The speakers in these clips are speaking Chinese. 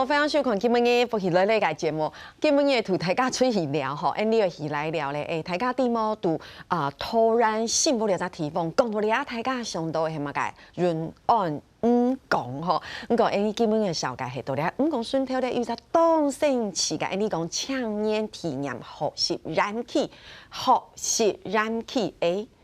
好，非常收看今日嘅福喜来呢个节目。今日同大家出去聊吼，呢个喜来聊咧，大家點麼都突然醒不了隻地方，講到你大家想到係乜嘅潤安講吼，講基本嘅小解係到你講順條咧，有隻當性詞嘅，你講強烈體驗學習燃氣，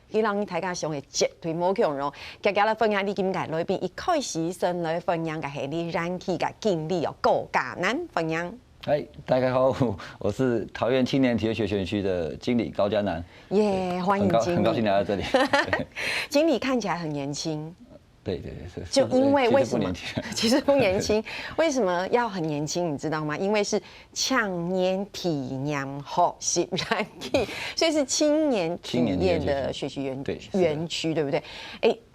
佢讓大家想嘅絕對冇強咯。今日咧分享你點解裏邊一開始先來分享嘅係你燃氣嘅經歷哦，高價難分享。嗨，大家好，我是桃園青年體育學園區的經理高嘉南。耶，歡迎經理，很高興來到這裡。經理看起來很年輕。對，就因為為什麼？其實不年輕，為什麼要很年輕？你知道嗎？因為是強年體驗學習燃氣，所以是青年體驗的學習園區，對不對？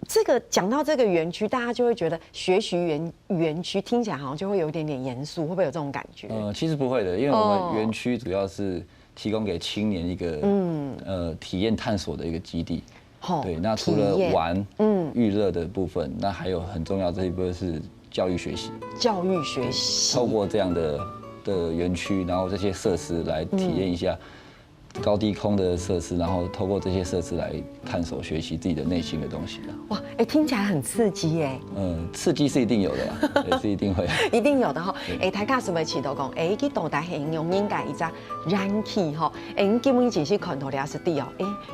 這個講到這個園區，大家就會覺得學習園區聽起來好像就會有一點點嚴肅，會不會有這種感覺？其實不會的，因為我們園區主要是提供給青年一個體驗探索的一個基地。對，那除了玩、娛樂的部分，那還有很重要這一部分是教育學習。教育學習，透過這樣的園區，然後這些設施來體驗一下高低空的設施，然後透過這些設施來探索學習自己的內心的東西。哇，聽起來很刺激耶！刺激是一定有的啦，也是一定會，一定有的哈。大家是不是知道講？佢到底係用應該一隻燃氣哈？你基本只是看到了是啲哦。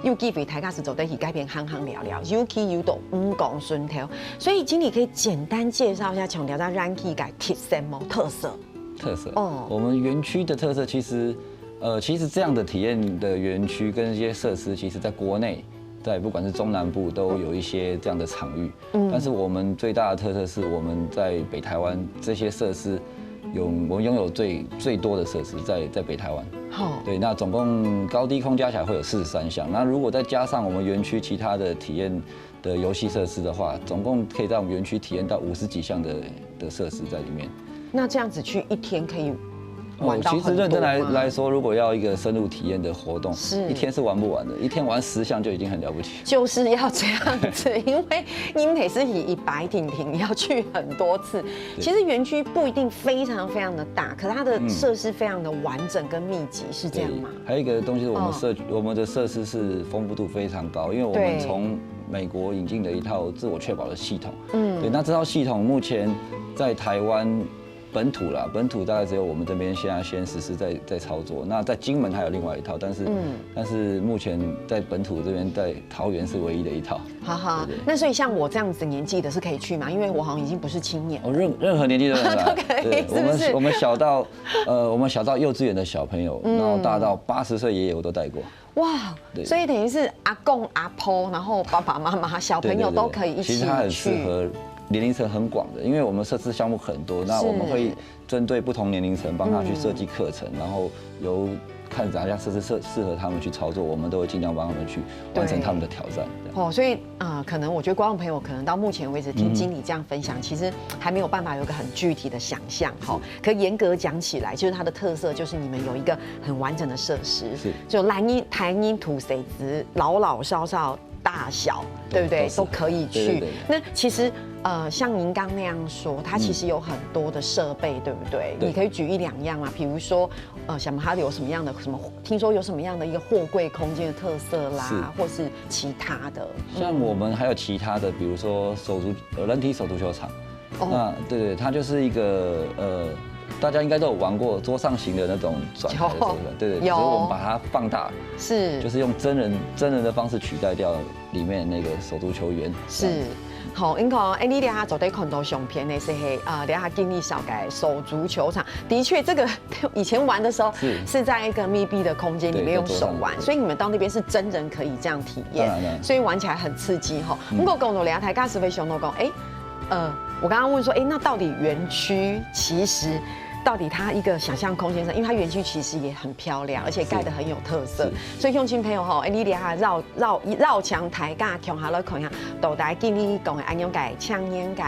有機會大家是做得去改變行聊聊，尤其有到講順條。所以經理可以簡單介紹一下，強調下燃氣嘅特色。我們園區的特色其實這樣的體驗的園區跟一些設施，其實在國內，在不管是中南部都有一些這樣的場域。但是我們最大的特色是我們在北台灣這些設施我們擁有最多的設施在北台灣。對，那總共高低空加起來會有43項。那如果再加上我們園區其他的體驗的遊戲設施的話，總共可以在我們園區體驗到50幾項的設施在裡面。那這樣子去一天可以玩到很多嗎？其實認真來說，如果要一個深入體驗的活動，一天是玩不完的，一天玩10項就已經很了不起。就是要這樣子，因為你們得是以白停要去很多次。其實園區不一定非常的大，可是它的設施非常的完整跟密集，是這樣嗎？還有一個東西是我們的設施是豐富度非常高，因為我們從美國引進的一套自我確保的系統。對，那這套系統目前在台灣本土大概只有我們這邊現在先實施在操作。那在金門還有另外一套，但是目前在本土這邊在桃園是唯一的一套。好，那所以像我這樣子年紀的是可以去嗎？因為我好像已經不是青年。任何年紀都能來。都可以，是不是？我們小到幼稚園的小朋友，然後大到80歲爺爺我都帶過。哇，所以等於是阿公阿婆，然後爸爸媽媽小朋友都可以一起去。其實它很適合年齡層很廣的，因為我們設置項目很多，那我們會針對不同年齡層幫他去設計課程，然後由看哪家設施適合他們去操作，我們都會盡量幫他們去完成他們的挑戰。所以可能我覺得觀眾朋友可能到目前為止聽經理這樣分享，其實還沒有辦法有一個很具體的想象。可嚴格講起來，就是它的特色就是你們有一個很完整的設施，就藍茵、台茵、土水子、老少大小，對不對？都可以去。那其實像您剛那樣說，它其實有很多的設備，對不對？你可以舉1、2樣嘛，比如說想它有什麼樣的聽說有什麼樣的一個貨櫃空間的特色啦，或是其他的。像我們還有其他的，比如說人體手足球場。那對，它就是一個大家應該都有玩過桌上型的那種轉台的手感，對，所以我們把它放大，就是用真人的方式取代掉裡面那個手足球員。是，好，應該你哋下昨天看到相片的是你下經歷小改手足球場，的確，這個以前玩的時候是在一個密閉的空間裡面用手玩，所以你們到那邊是真人可以這樣體驗，所以玩起來很刺激哈。不過講到你大家是會想到講，我剛剛問說，那到底園區其實到底它一個想象空間上，因為它園區其實也很漂亮，而且蓋得很有特色，所以鄉親朋友吼，你哋下繞牆台架向下來看下，到底經理講的安樣個搶眼個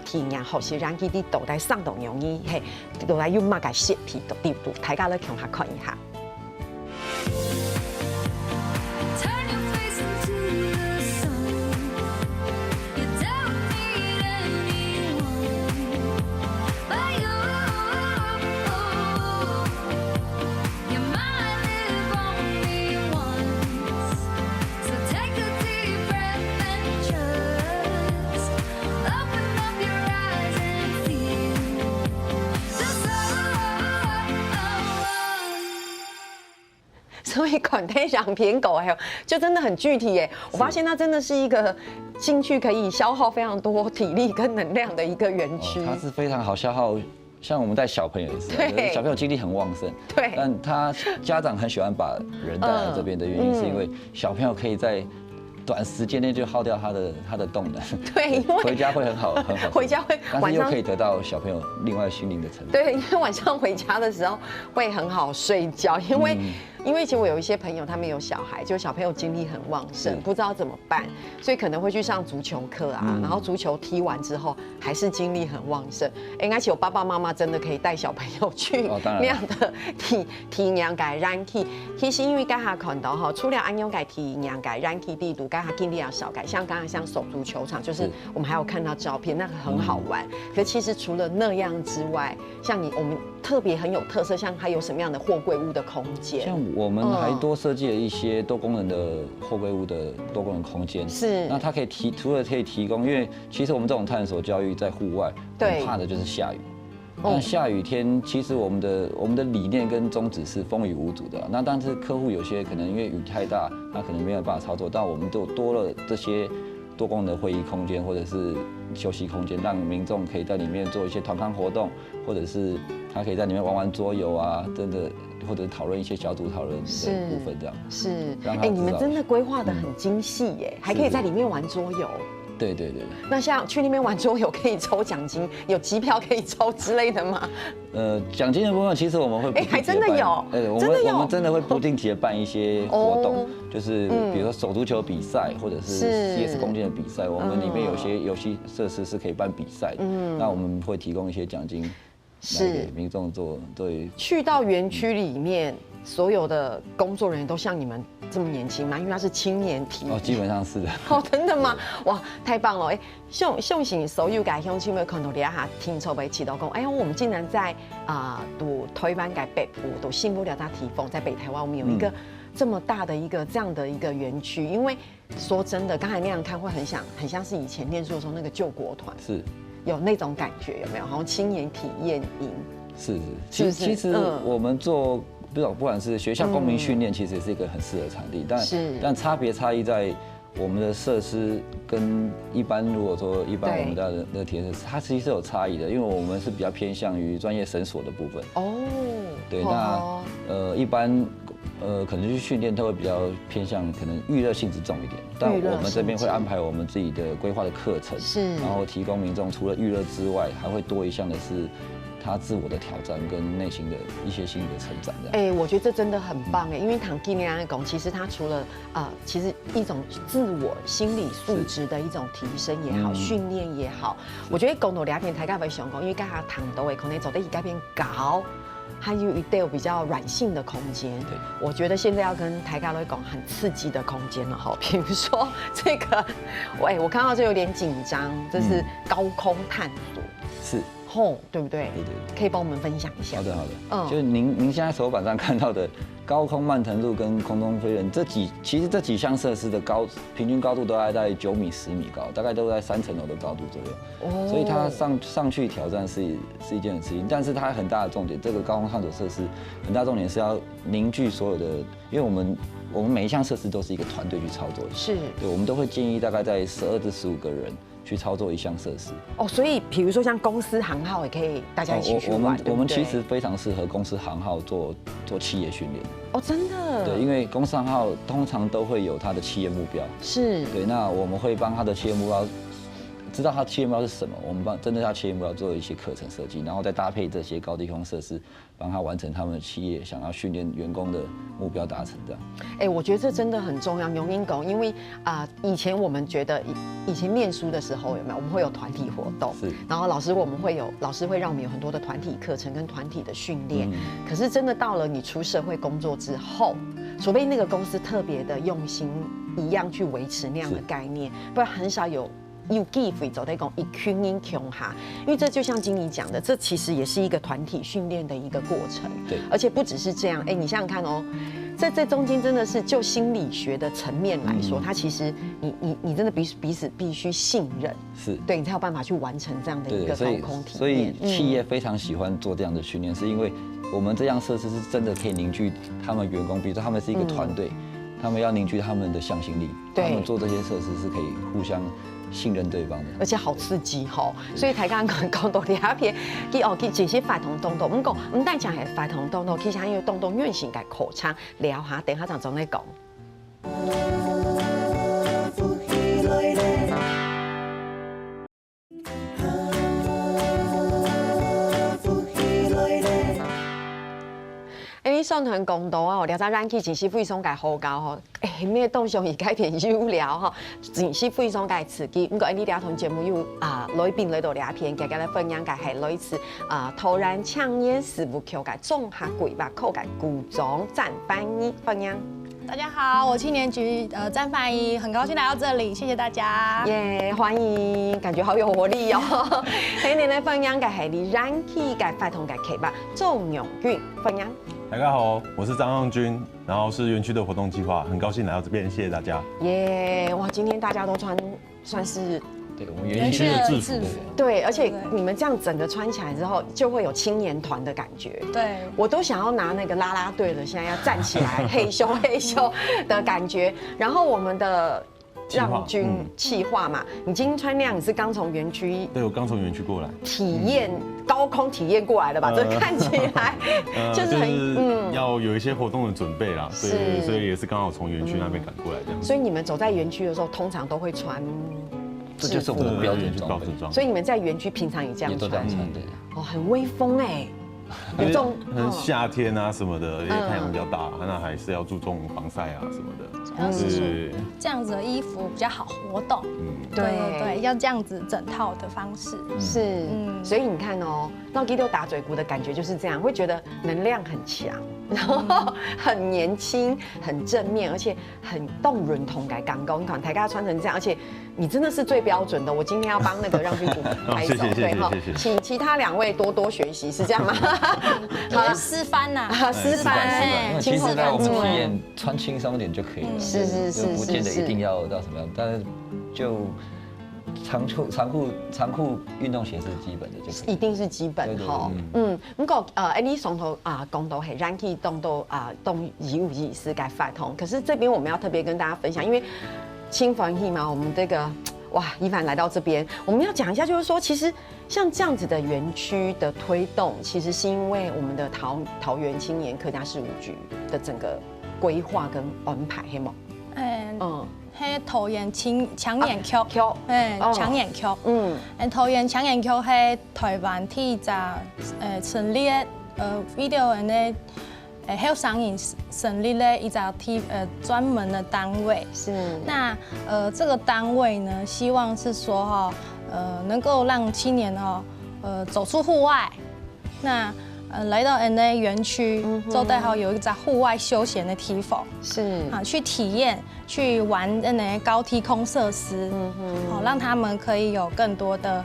體驗學習燃氣啲到底上到容易係，到底有乜個設備到地度，大家來向下看一下。以款待养偏狗，还有就真的很具体耶。我发现它真的是一个进去可以消耗非常多体力跟能量的一个园区。它是非常好消耗。像我们带小朋友也是，小朋友精力很旺盛，对，但他家长很喜欢把人带来这边的原因，是因为小朋友可以在短时间内就耗掉他的动能，对，因为回家会很好，回家会但是又可以得到小朋友另外心灵的成长。对，因为晚上回家的时候会很好睡觉，因为其实我有一些朋友，他们有小孩，就小朋友精力很旺盛，不知道怎么办，所以可能会去上足球课啊，然后足球踢完之后还是精力很旺盛。而且有爸爸妈妈真的可以带小朋友去那样的体验改燃气。其实因为刚才看到哈，除了安用改体验改燃气地图，刚才精力要少改，像刚才像手足球场，就是我们还有看到照片，那个很好玩。可其实除了那样之外，像我们特别很有特色，像它有什么样的货柜屋的空间？像我们还多设计了一些多功能的货柜屋的多功能空间。是，那它可以除了可以提供，因为其实我们这种探索教育在户外，很怕的就是下雨。那下雨天，其实我们的理念跟宗旨是风雨无阻的。那但是客户有些可能因为雨太大，他可能没有办法操作，但我们就多了这些多功能会议空间或者是休息空间，让民众可以在里面做一些团康活动，或者是他可以在里面玩桌游啊，真的。或者讨论一些小组讨论的部分，这样是。你们真的规划的很精细耶，还可以在里面玩桌游。对。那像去那边玩桌游可以抽奖金，有机票可以抽之类的吗？奖金的部分其实我们会还真的有。我们真的会不定期的办一些活动，就是比如说手足球比赛，或者是 CS 弓箭的比赛，我们里面有些游戏设施是可以办比赛的。那我们会提供一些奖金。是给民众做对。去到园区里面，所有的工作人员都像你们这么年轻吗？因为他是青年体基本上是的。真的吗？哇，太棒了！像所有嘅乡亲们看到你下听筹备起到讲，我们竟然在读台湾嘅北部，读幸福寮大提丰，在北台湾我们有一个这么大的一个这样的一个园区。因为说真的，刚才那样看会很像是以前念书的时候那个救国团。是。有那种感觉有没有？好像青年体验营。是。其实我们做不管是学校公民训练，其实也是一个很适合的场地，但差异在我们的设施跟一般如果说一般我们的那个体验设施，它其实是有差异的，因为我们是比较偏向于专业绳索的部分。对，那一般可能去训练都会比较偏向可能娱乐性质重一点，但我们这边会安排我们自己的规划的课程，然后提供民众除了娱乐之外，还会多一项的是他自我的挑战跟内心的一些心理的成长。我觉得这真的很棒因为唐吉尼安讲，其实他除了其实一种自我心理素质的一种提升也好，训练也好，我觉得讲到两边台家会想讲，因为刚才谈到的可能走的一改变高。它有一带比较软性的空间，对，我觉得现在要跟台家来讲很刺激的空间了哈，比如说这个，我看到这有点紧张，这是高空探索，是。对不对？对，可以帮我们分享一下。好的，就是您现在手板上看到的高空慢腾路跟空中飞人其实这几项设施的平均高度都在9米10米高，大概都在3层楼的高度左右。所以它上去挑战是一件很刺激，但是它很大的重点，这个高空探索设施很大重点是要凝聚所有的，因为我们每一项设施都是一个团队去操作的，是对，我们都会建议大概在12至15个人。去操作一项设施所以比如说像公司行号也可以大家一起去玩。我们其实非常适合公司行号做企业训练真的。对，因为公司行号通常都会有它的企业目标，是对，那我们会帮他的企业目标。知道他企业目标是什么，我们针对他企业目标做一些课程设计，然后再搭配这些高低空设施，帮他完成他们的企业想要训练员工的目标达成这样。我觉得这真的很重要，永英狗，因为以前我们觉得以前念书的时候有没有，我们会有团体活动，是，然后老师会让我们有很多的团体课程跟团体的训练，可是真的到了你出社会工作之后，除非那个公司特别的用心一样去维持那样的概念，不然很少有。有机会走在讲一群人穷哈，因为这就像经理讲的，这其实也是一个团体训练的一个过程。对，而且不只是这样，你想想看在这中间真的是就心理学的层面来说，它其实你真的彼此必须信任，是对你才有办法去完成这样的一个高空体验。所以企业非常喜欢做这样的训练，是因为我们这样设施是真的可以凝聚他们员工，比如说他们是一个团队，他们要凝聚他们的向心力，他们做这些设施是可以互相信任对方的，而且好刺激吼！所以台刚讲到两片，佢这些法同动作，唔但讲系法同动作，其实还有动作原型嘅口腔聊下，等下就总来讲。你上堂讲到啊，了解咱去前期费松嘅好高吼，咩动向而改变有聊吼，前期费松嘅刺激。不过你俩同节目有来宾来到两片，大家来分享嘅系类似突然抢眼事务球嘅综合规划口嘅古装战翻译分享。大家好，我7年级战翻译，很高兴来到这里，谢谢大家。耶，欢迎，感觉好有活力哦。今年来分享嘅系你燃气嘅发同嘅企划仲永俊分享。大家好，我是张永军，然后是园区的活动计划，很高兴来到这边，谢谢大家。耶，哇，今天大家都穿算是对我们园区的制服，对，而且你们这样整个穿起来之后，就会有青年团的感觉。对，我都想要拿那个啦啦队了，现在要站起来，嘿咻嘿咻的感觉。然后我们的让军企划嘛，你今天穿那样，你是刚从园区？对，我刚从园区过来，体验高空体验过来的吧？这看起来就是很要有一些活动的准备啦，对，所以也是刚好从园区那边赶过来这样。所以你们走在园区的时候，通常都会穿。这就是我们的标准装备。所以你们在园区平常也这样穿，对。哦，很威风哎。有这种夏天啊什么的，因为太阳比较大，那还是要注重防晒啊什么的。是这样子的衣服比较好活动。对，要这样子整套的方式。是，所以你看哦，闹基六打嘴鼓的感觉就是这样，会觉得能量很强，然后很年轻，很正面，而且很动人同改刚高。你看台家穿成这样，而且你真的是最标准的。我今天要帮那个让军组拍手，对哈，请其他2位多多学习，是这样吗？好了，示范呐，示范。其实呢，我们体验穿轻松一点就可以了，是，不见得一定要到什么样，但是就长裤运动鞋是基本的就可以，一定是基本哈。不过你上头讲到係燃氣動到動2524該發通，可是這邊我們要特別跟大家分享，因為輕防疫嘛，我們這個哇，宜凡來到這邊，我們要講一下，就是說，其實像這樣子的園區的推動，其實是因為我們的桃園青年客家事務局的整個規劃跟安排，係嗎？係桃園搶眼區，搶眼區，桃園搶眼區係台灣第一家成立video 呢後上映成立了一家專門的單位。是。那這個單位呢，希望是說能夠讓青年走出戶外。那來到園區，周代後有一個戶外休閒的地方，是去體驗、去玩高低空設施，讓他們可以有更多的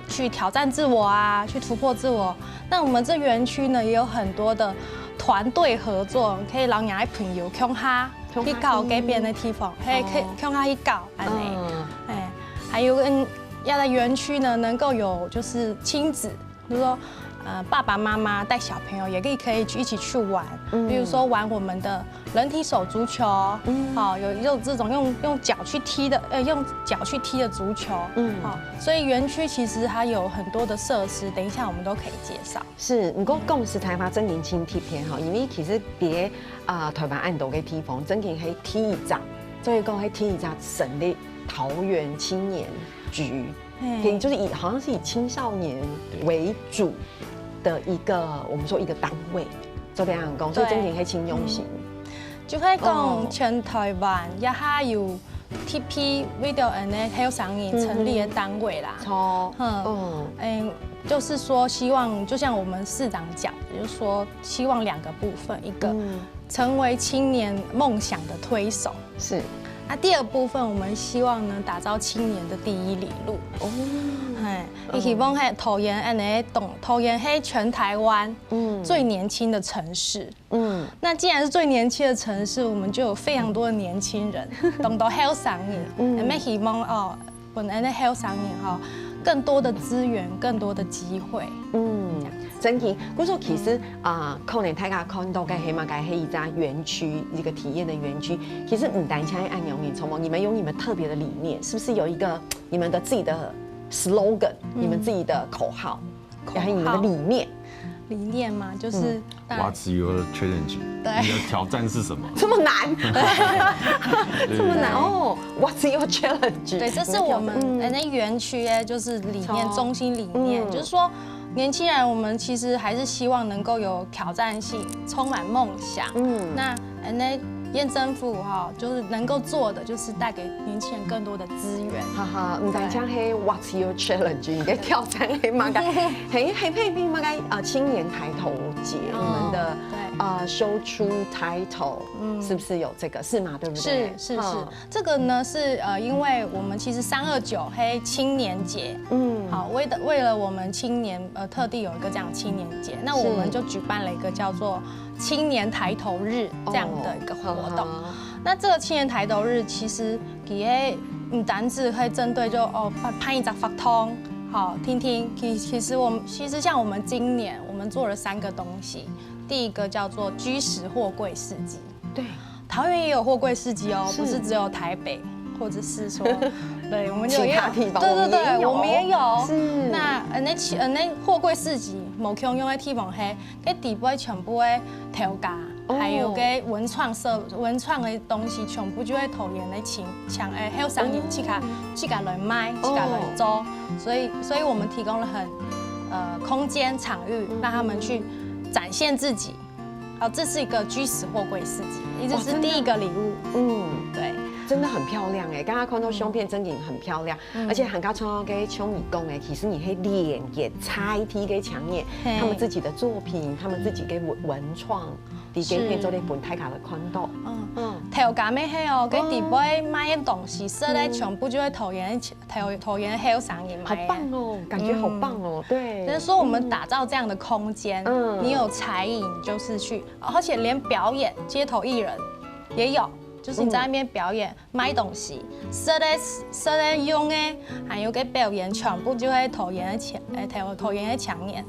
去挑戰自我啊，去突破自我。那我們這園區呢，也有很多的團隊合作，可以讓人家朋友共下去搞改變的地方，可以共下去搞，還有要在園區呢，能夠有就是親子，比如說。爸爸媽媽帶小朋友也可以一起去玩，比如說玩我們的人體手足球，有這種用腳去踢的，用腳去踢的足球，所以園區其實它有很多的設施，等一下我們都可以介紹。是，不過講實在話，真年輕貼片哈，因為其實別台灣按到嘅地方，真係喺第一站，所以講喺第一站成立桃園青年局，就是好像是以青少年為主。的一個，我們說一個單位做這樣講，所以真正係青用型。就係講全台灣一下有 TP video and 還有上映成立的單位啦。就是說希望，就像我們市長講的，就是說希望2個部分，一個成為青年夢想的推手，是。那第二部分，我们希望呢打造青年的第一里路。哦，哎，希望喺桃园安尼桃园係全台湾最年轻的城市。那既然是最年轻的城市，我们就有非常多的年轻人，懂得好上瘾。我们希望哦，本来的好上瘾哈，更多的资源，更多的机会。真嘅，我说其实可能大家看到嘅起码嘅係一家园区，一个体验的园区。其实唔单单按永年从梦，你们有你们特别的理念，是不是有一个你们的自己的 slogan，你们自己的口号，还有你们的理念？理念嘛，就是 What's your challenge？ 对，你的挑战是什么？这么难，这么难哦 ！What's your challenge？ 对，这是我们那园区就是理念中心理念，就是说。年轻人，我们其实还是希望能够有挑战性，充满梦想。那县政府就是能够做的，就是带给年轻人更多的资源。哈哈，唔单讲係 What's your challenge？ 你嘅挑战係乜嘅？係配乜嘅？青年抬頭節，你們的show出 title， 是不是有這個？是嗎？對不對？是，這個呢是因為我們其實329黑青年節，好為了我們青年特地有一個這樣青年節，那我們就舉辦了一個叫做青年抬頭日這樣的一個活動。那這個青年抬頭日其實佢唔單止會針對就拍一張發通，好聽聽。其實像我們今年我們做了3個東西，第一個叫做居食貨櫃市集。對，桃園也有貨櫃市集哦，不是只有台北，或者是說，對，我們就也有，對，我們也有。是。那貨櫃市集冇共用的地方係，佢地位全部的調價，還有個文創的東西，全部就會投入來搶還有商業自己來賣，自己來做。所以我們提供了很空間場域，讓他們去展現自己。這是一個居食貨櫃市集，也就是第一個禮物。對。真的很漂亮哎！刚刚看到相片真的很漂亮，而且很高超给邱米工哎，其實你可以臉也拆題給搶眼，他們自己的作品，他們自己嘅文創，啲嘅片做啲本體卡的看到。調價咩係哦？佢地位買嘅東西，設咧全部就會投研喺商業買。好棒哦，感覺好棒哦，對。就是說我們打造這樣的空間，你有才藝，你就是去，而且連表演街頭藝人也有。就是你在那邊表演賣東西，設咧用嘅，還有個表演，全部就會投研嘅搶眼，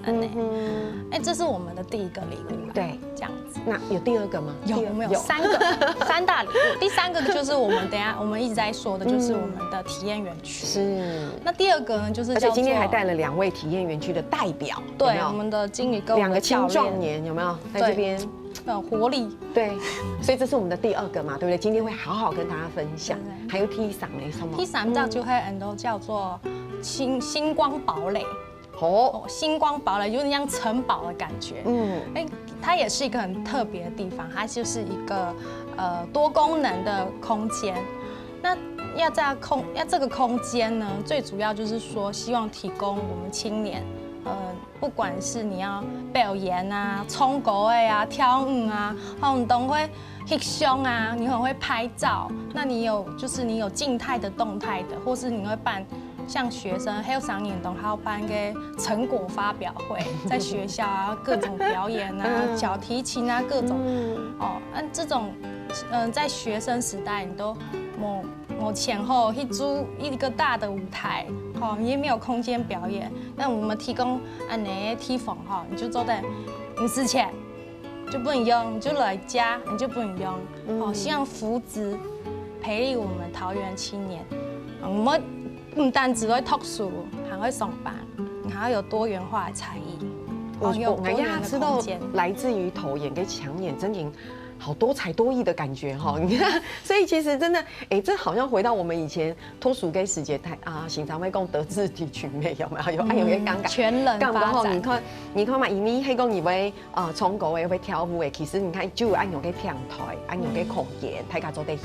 這是我們的第一個禮物。對，這樣子。那有第二個嗎？有，我們有3大禮物。第3個就是我們等下我們一直在說的，就是我們的體驗園區。是。那第2個呢，就是而且今天還帶了2位體驗園區的代表，對，我們的經理跟我們的2個青壯年有沒有在這邊？活力，對，所以這是我們的第2個嘛，對不對？今天會好好跟大家分享。還有第3呢？什麼？第3道就會很多叫做星光堡壘。星光堡壘有點像城堡的感覺。它也是一個很特別的地方，它就是一個多功能的空間。那要這個空間呢，最主要就是說希望提供我們青年。不管是你要表演啊、唱歌啊、跳舞啊，或都會翕相啊，你很會拍照。那你有靜態的、動態的，或是你會辦像學生還有商業動，還有辦個成果發表會，在學校啊各種表演啊、小提琴啊各種這種在學生時代你都我前後一租一個大的舞台，也沒有空間表演。但我們提供那地方你就做得不值錢，就不能用，你就來家你就不能用。希望扶植培育我們桃園青年，我們不單只會讀書，還會上班，還要有多元化的才藝。我知道來自於投研跟搶眼，真的好多才多藝的感覺哈，你看，所以其實真的，這好像回到我們以前脫暑給時節經常會講德智體群美有沒有？有個感覺全人發展。你看嘛，因為迄講以為唱歌的會跳舞的，其實你看就有按有個平台，按有個空間，大家做得起，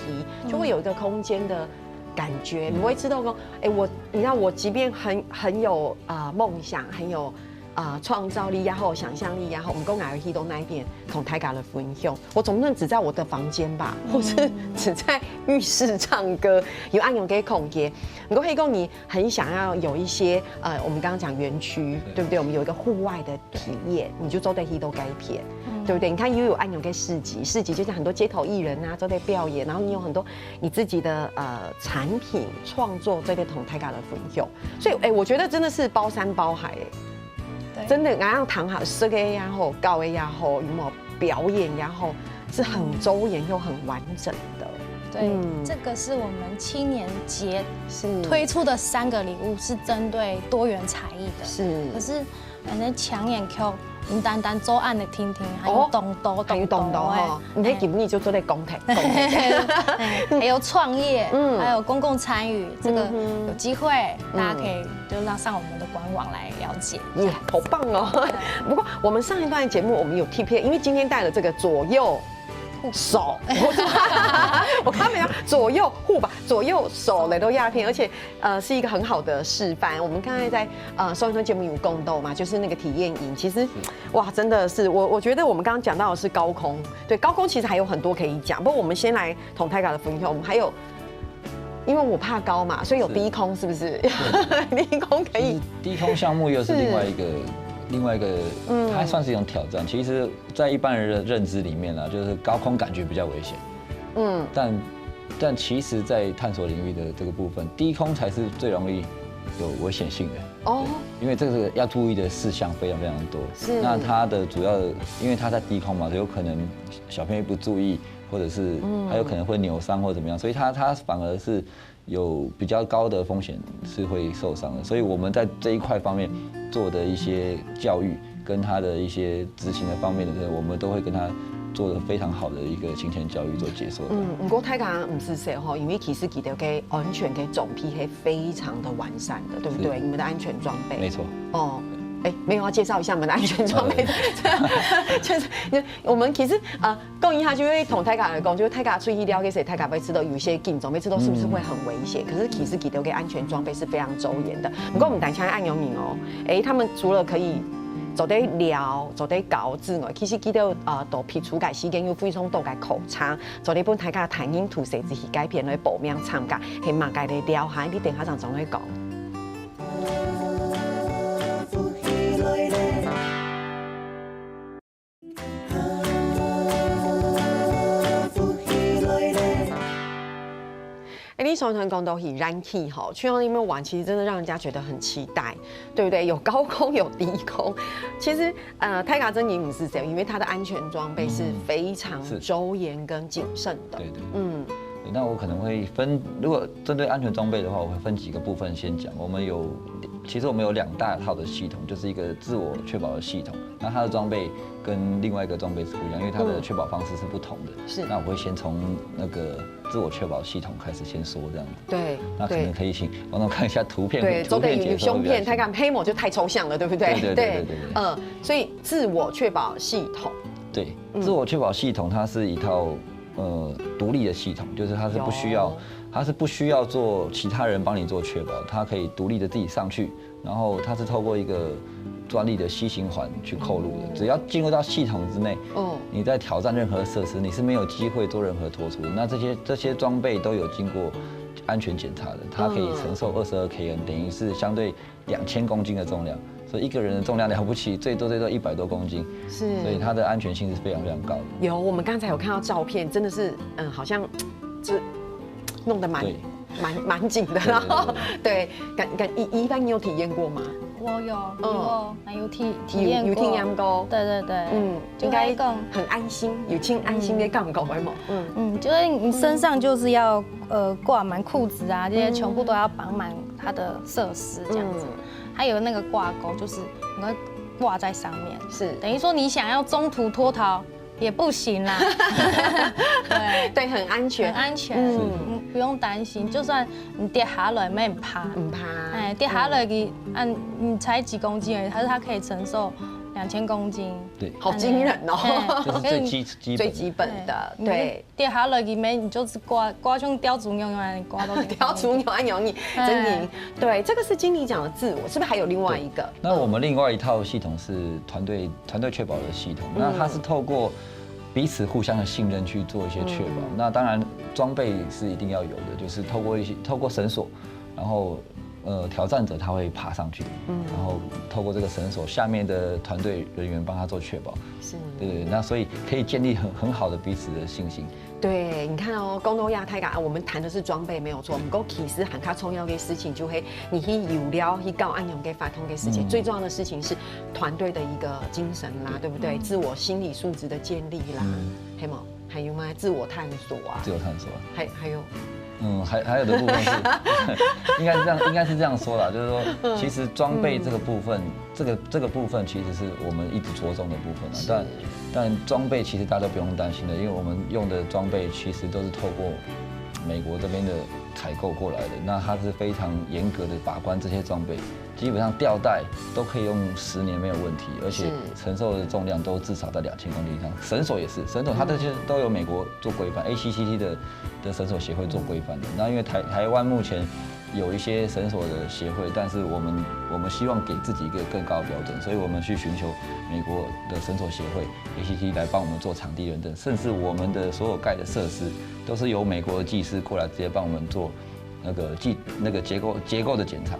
就會有一個空間的感覺。你會知道說，你知道我即便很有夢想，很有创造力也好，想象力也好，我们公爱去到那一边同大家的分享。我总不能只在我的房间吧，或是只在浴室唱歌，有按钮给空间。如果黑公你很想要有一些我们刚刚讲园区，对不对？我们有一个户外的体验，你就走在去都该片。对不对？你看又有按钮跟市集，市集就像很多街头艺人啊都在表演，然后你有很多你自己的产品创作这个同大家的分享，所以我觉得真的是包山包海真的俺要谈好设计也好，搞的也好，有没有表演也好，是很周延又很完整的。对，这个是我们青年节推出的3个礼物，是针对多元才艺的。是，可是那抢眼 Q。唔单单做案的听听，还有动刀哈，你那基本你就做在公台，还有创业，还有公共参与，这个有机会大家可以就上我们的官网来了解。好棒哦！不过我们上一段的节目我们有 T P， 因为今天带了这个左右手，我看没有左右护吧，左右手来都鸦片，而且是一个很好的示范。我们刚才在上一段节目有共斗嘛，就是那个体验营，其实哇，真的是我觉得我们刚刚讲到的是高空，对高空其实还有很多可以讲，不过我们先来同泰嘎的分享，我们还有。因为我怕高嘛，所以有低空，是不是？低空可以。低空项目又是另外一个，它算是一种挑战。其实，在一般人的认知里面呢，就是高空感觉比较危险。但其实，在探索领域的这个部分，低空才是最容易有危险性的。哦。因为这个要注意的事项非常非常多。是。那它的主要的，因为它在低空嘛，有可能小朋友不注意，或者是还有可能会扭伤或怎么样，所以它反而是有比较高的风险是会受伤的。所以我们在这一块方面做的一些教育跟他的一些执行的方面的，我们都会跟他做的非常好的一个行前教育做解说。不过泰港不是说哈，因为其实记得给安全给总批是非常的完善的，对不对？你们的安全装备。没错。哦。没有要介绍一下我们的安全装备，就是我们其实供应下就会同泰卡来讲，就是泰卡出去了解谁，泰卡被吃到有一些紧张，被吃到是不是会很危险？可是其实记得给安全装备是非常周延的。不过我们等下按有名哦，他们除了可以做得聊、做得搞之外，其实记得到皮除改时间有非常多嘅口差，做呢本泰卡谈音图设置去改变来报名参加，係嘛嘅嚟聊下，你等下就總去講。你上团讲到很燃气哈，去到那边玩，其实真的让人家觉得很期待，对不对？有高空有低空，其实泰卡真你是这样，因为它的安全装备是非常周延跟谨慎的。对。那我可能会分，如果针对安全装备的话，我会分几个部分先讲。其实我们有2大套的系统，就是一个自我确保的系统。那它的装备跟另外一个装备是不一样，因为它的确保方式是不同的。是。那我会先从那个自我确保系统开始先说这样子。对。那可能可以请王总看一下图片。对，都得有胸片，太敢黑模就太抽象了，对不对？对。所以自我确保系统。对，自我确保系统它是一套独立的系统，就是它是不需要做其他人帮你做确保，它可以独立的自己上去，然后它是透过一个专利的吸型环去扣入的，只要进入到系统之内，你在挑战任何设施，你是没有机会做任何脱出。那这些装备都有经过安全检查的，它可以承受22 kN， 等于是相对2000公斤的重量。所以一个人的重量了不起，最多100多公斤，是，所以它的安全性是非常非常高的。有，我们刚才有看到照片，真的是，好像就弄得蛮紧的，然后对，一般你有体验过吗？我有体验过，对，应该很安心，有轻安心的感觉，吗？就是你身上就是要挂满裤子啊，这些全部都要绑满它的设施这样子。还有那个挂钩，就是你会挂在上面，是等于说你想要中途脱逃也不行啦。对，很安全，不用担心，就算你跌下来没怕，跌下来你才几公斤而已，它可以承受2000公斤。对，好惊人哦！这是最基本的。对，跌下来里面你就是刮像雕竹牛啊，刮到雕竹牛啊牛你真的对，这个是经理讲的自我，是不是还有另外一个？那我们另外一套系统是团队确保的系统，那它是透过彼此互相的信任去做一些确保。那当然装备是一定要有的，就是透过绳索，然后挑战者他会爬上去，然后透过这个绳索，下面的团队人员帮他做确保。是，对，那所以可以建立很好的彼此的信心。对，你看哦，公路亚太港，我们谈的是装备没有错，不过其实很卡重要的事情就会你去有料去告安永给发通给事情，最重要的事情是团队的一个精神啦，对不对？自我心理素质的建立啦，还有吗？还有吗？自我探索啊，自我探索，还有。还有的部分是，应该是这样说啦，就是说，其实装备这个部分，这个部分其实是我们一直着重的部分啊。但装备其实大家都不用担心的，因为我们用的装备其实都是透过美国这边的采购过来的，那它是非常严格的把关这些装备，基本上吊带都可以用10年没有问题，而且承受的重量都至少在2000公斤以上。绳索也是，绳索它这些都有美国做规范 ，ACCT 的绳索协会做规范的。那因为台湾目前有一些绳索的协会，但是我们希望给自己一个更高的标准，所以我们去寻求美国的绳索协会 ACCT 来帮我们做场地认证，甚至我们的所有盖的设施都是由美国的技师过来直接帮我们做那个结构的检查，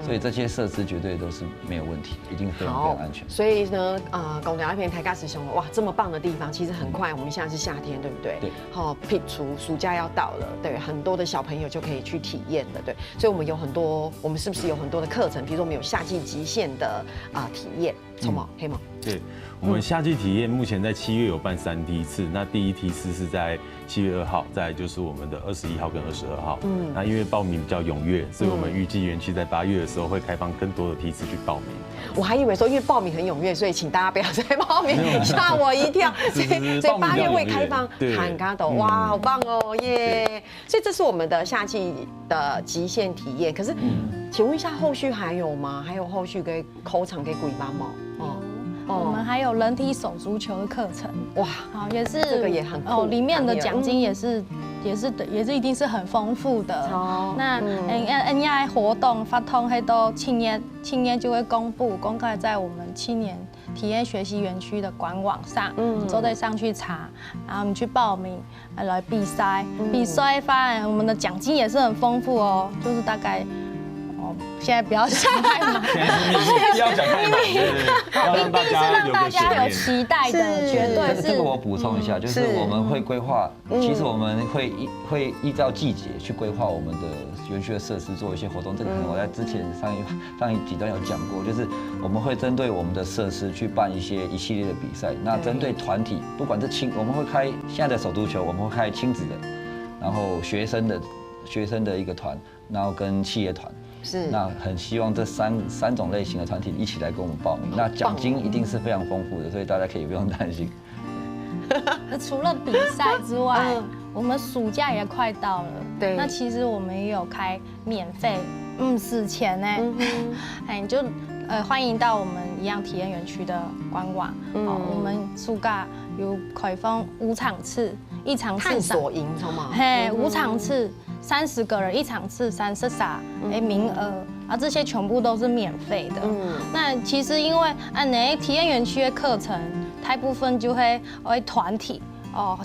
所以这些设施绝对都是没有问题，一定非常非常安全。所以呢，公寮那边台大师兄哇，这么棒的地方，其实很快，我们现在是夏天，对不对？对。好，撇除暑假要到了，对，很多的小朋友就可以去体验了，对。所以我们有很多，我们是不是有很多的课程？比如说我们有夏季极限的体验，什么黑吗？对，我们夏季体验目前在7月有办3梯次，那第1梯次是在7月2号，再来就是我们的21号跟22号。那因为报名比较踊跃，所以我们预计园区在8月的时候会开放更多的梯次去报名。我还以为说因为报名很踊跃，所以请大家不要再报名，吓我一跳。所以8月会开放喊嘎斗，哇，好棒哦，耶！所以这是我们的夏季的极限体验。可是，请问一下，后续还有吗？还有后续给口场给鬼巴帽？我们还有人体手足球的课程，哇，好，也是这个也很酷，里面的奖金也是一定是很丰富的。那人家活动发通黑都青年就会公开在我们青年体验学习园区的官网上，都得上去查，然后你去报名来比赛，发现我们的奖金也是很丰富哦，就是大概。现在不要讲太满，现在是秘密，不要讲太满，一定是让大家有期待的，绝对是。这个我补充一下，就是我们会规划，其实我们会依照季节去规划我们的园区的设施，做一些活动。这个可能我在之前上一几段有讲过，就是我们会针对我们的设施去办一系列的比赛。那针对团体，不管是我们会开现在的手足球，我们会开亲子的，然后学生的一个团，然后跟企业团。是，那很希望这三种类型的团体一起来跟我们报名，那奖金一定是非常丰富的，所以大家可以不用担心。除了比赛之外，我们暑假也快到了，对，那其实我们也有开免费事前呢，你就欢迎到我们一样体验园区的官网，我们暑假有开放5场次，1场次探索营，懂吗？5场次。30个人1场次33名额，这些全部都是免费的。那其实因为体验园区的课程，大部分就会团体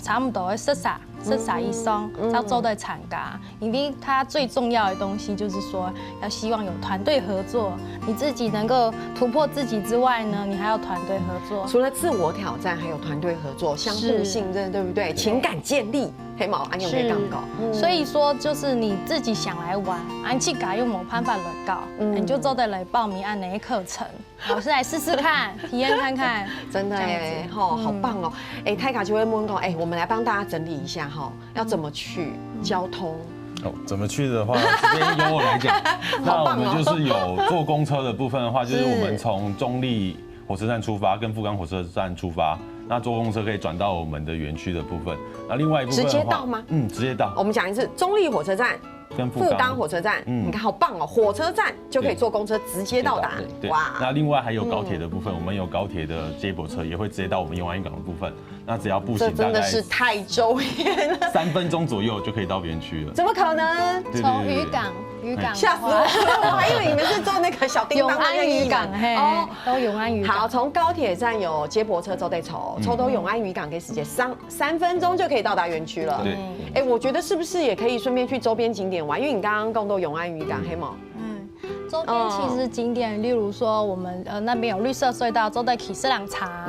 差不多会13以上才做的参加，因为它最重要的东西就是说，要希望有团队合作，你自己能够突破自己之外呢，你还要团队合作。除了自我挑战，还有团队合作，相互信任，对不对？情感建立。黑毛安用可以搞，所以说就是你自己想来玩，安去搞又没办法来搞，你就都得来报名按哪个课程，老师来试试看，体验看看。真的耶，好棒哦！泰卡就会问说，我们来帮大家整理一下要怎么去交通。怎么去的话，这边由我来讲。那我们就是有坐公车的部分的话，就是我们从中立火车站出发，跟富冈火车站出发。那坐公车可以转到我们的园区的部分。那另外一部分直接到吗？直接到。我们讲一次，中立火车站跟富冈火车站，你看好棒哦，火车站就可以坐公车直接到达。对，那另外还有高铁的部分，我们有高铁的接驳车，也会直接到我们永安渔港的部分。那只要步行，这真的是太周延了，3分钟左右就可以到园区了。怎么可能？从渔港吓死我了！我还以为你们是坐那个小叮当的渔港，哦，都永安渔港。好，从高铁站有接驳车走得抽到永安渔港给时间3分钟就可以到达园区了。对，我觉得是不是也可以顺便去周边景点玩？因为你刚刚讲到永安渔港，黑吗？周边其实景点，例如说我们那边有绿色隧道，走的起司凉茶，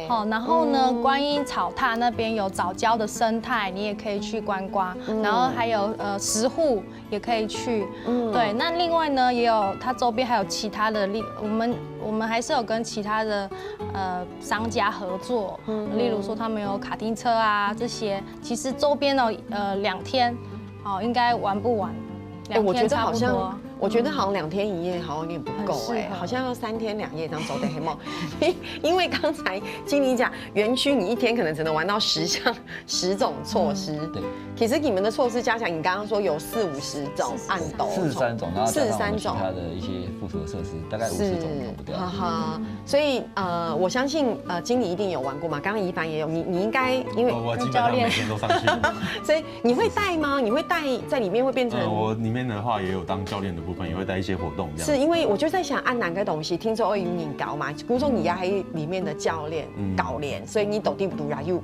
好，然后呢，观音草踏那边有藻礁的生态，你也可以去观光，然后还有石户也可以去，对，那另外呢也有它周边还有其他的我们还是有跟其他的商家合作，例如说他们有卡丁车啊这些，其实周边哦2天，应该玩不完，2天差不多。我觉得好像2天1夜好像有点不够好像要3天2夜这样走的黑梦。因为刚才经理讲，园区你1天可能只能玩到10种措施。对，其实你们的措施加起来，你刚刚说有40-50种按斗，43种，然后加上其他的一些附属设施，大概50种跑不掉。所以我相信经理一定有玩过嘛。刚刚怡凡也有，你应该因为我基本上每天都上去，所以你会带吗？你会带在里面会变成？我里面的话也有当教练的部分，也会带一些活动这样。是因为我就在想按哪个东西，听说会你搞嘛，估计你也喺里面的教练搞练，所以你懂地不懂又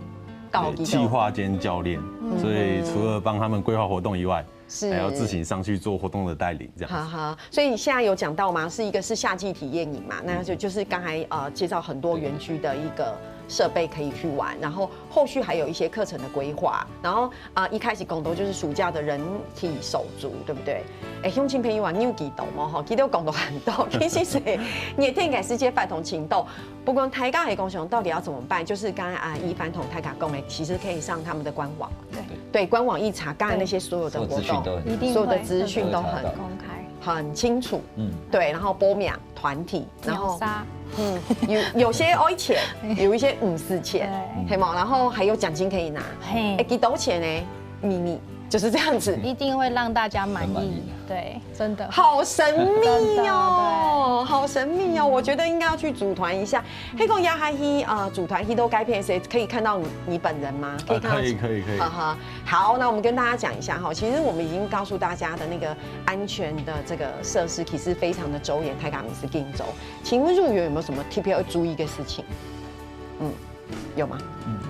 搞企划兼教练，所以除了帮他们规划活动以外，还要自行上去做活动的带领这样。所以你现在有讲到吗？是一个是夏季体验营嘛，那就是刚才介绍很多园区的一个设备可以去玩，然后后续还有一些课程的规划，然后一开始讲到就是暑假的人体手足，对不对？乡亲朋友啊，你有记到吗？哈，记得讲到很多，其实是热天改世界饭同情斗。不过台港的公雄到底要怎么办？就是刚刚怡凡同台港讲的，其实可以上他们的官网，对，官网一查，刚才那些所有的活动，所有的资讯都很公开。很清楚，对，然后波秒团体，然后杀，有些爱钱，有一些50钱，黑毛，然后还有奖金可以拿，几多钱呢？秘密就是这样子，一定会让大家满意，对，真的，好神秘哦，好神秘哦，我觉得应该要去组团一下。黑公鸭哈希组团希都该片谁可以看到你本人吗？可以看到，可以。好，那我们跟大家讲一下哈，其实我们已经告诉大家的那个安全的这个设施，其实非常的周延，泰嘎米斯金州。请问入园有没有什么特别要注意的事情？有吗？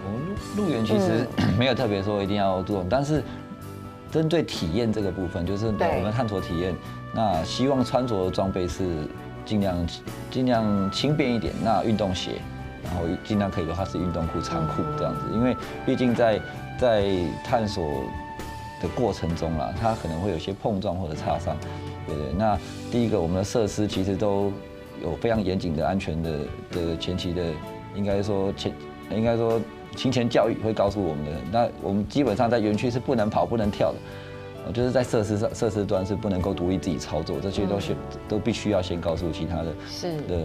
我们入园其实没有特别说一定要注重，但是针对体验这个部分，就是我们探索体验，那希望穿着的装备是尽量轻便一点，那运动鞋，然后尽量可以的话是运动裤、长裤这样子，因为毕竟在探索的过程中啦，它可能会有些碰撞或者擦伤，对。那第一个，我们的设施其实都有非常严谨的安全的前期的，应该说行前教育会告诉我们的。那我们基本上在园区是不能跑、不能跳的，就是在设施端是不能够独立自己操作，这些都必须要先告诉其他的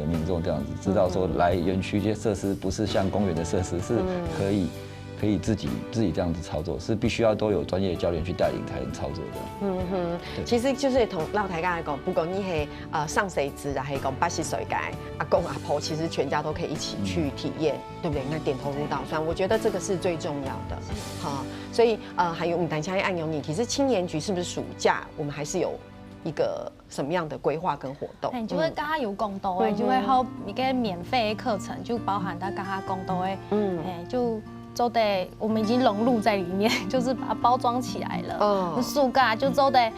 民众，这样子知道说来园区这些设施不是像公园的设施，是可以自己这样子操作，是必须要都有专业的教练去带领才能操作的。其实就是同老台刚才讲，不管你是上谁子还是讲80岁的阿公阿婆，其实全家都可以一起去体验，对不对？那点头如捣蒜，我觉得这个是最重要的。好，所以还有我们等一下按钮你，其实青年局是不是暑假我们还是有一个什么样的规划跟活动？就会跟他有共同的，就会好一个免费的课程，就包含他跟他共同的，就。都得，我们已经融入在里面，就是把它包装起来了。暑假就都得，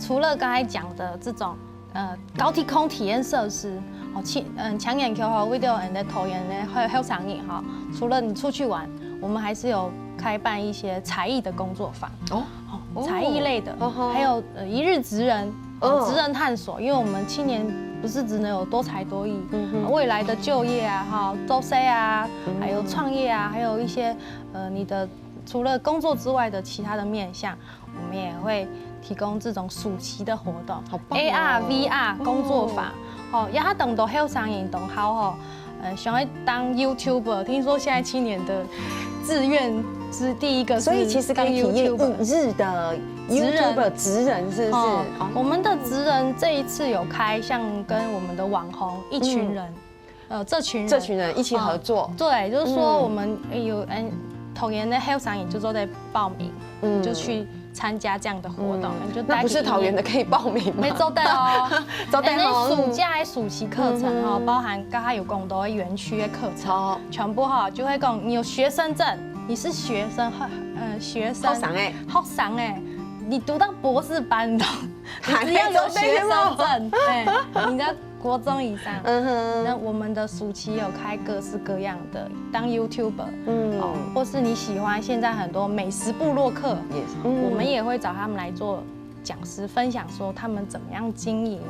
除了刚才讲的这种高体空体验设施，抢眼球和 video and 投影呢，还有场景哈。除了你出去玩，我们还是有开办一些才艺的工作坊才艺类的，还有一日职人探索，因为我们青年。不是只能有多才多艺，未来的就业啊，周 C 啊，还有创业啊，还有一些你的除了工作之外的其他的面向，我们也会提供这种暑期的活动，AR、VR 工作坊，也等到后上运动好想要当 YouTuber， 听说现在青年的志愿第一个，所以其实可以体验1日的 YouTube 职人，是不是？我们的职人这一次有开，像跟我们的网红一群人，这群人一起合作。对，就是说我们有同源的 health 商也就都在报名，就去参加这样的活动。那不是桃园的可以报名吗？没做到哦，做到哦。暑假的暑期课程哈，包含刚刚有讲到园区的课程，全部哈就会讲你有学生证，你是学生，学生好上哎，你读到博士班的，只要有学生证，对，你的国中以上，那我们的暑期有开各式各样的当 YouTuber，或是你喜欢现在很多美食部落客，我们也会找他们来做讲师，分享说他们怎么样经营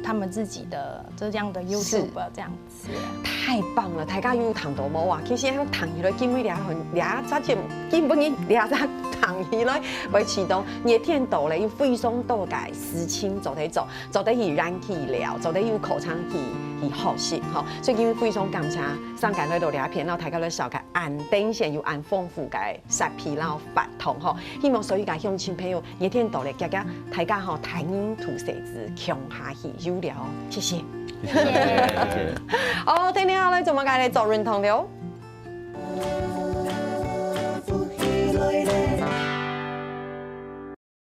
他们自己的这样的 YouTuber 这样子。太棒了，大家有糖到无啊？其实迄糖起来，根本抓早就根本你抓早糖起来，为启动热天到咧，有非常多嘅事情做得做，做得去燃气疗，做得有口腔去学习，吼。所以今日非常感谢上界来到聊片，然后大家咧小嘅按顶线又按丰富嘅食疲劳法通吼。希望所有嘅乡亲朋友热天到咧，大家吼谈音吐舌子，强下去有聊，谢谢。谢谢。好，听听下来怎么解嚟做认同了？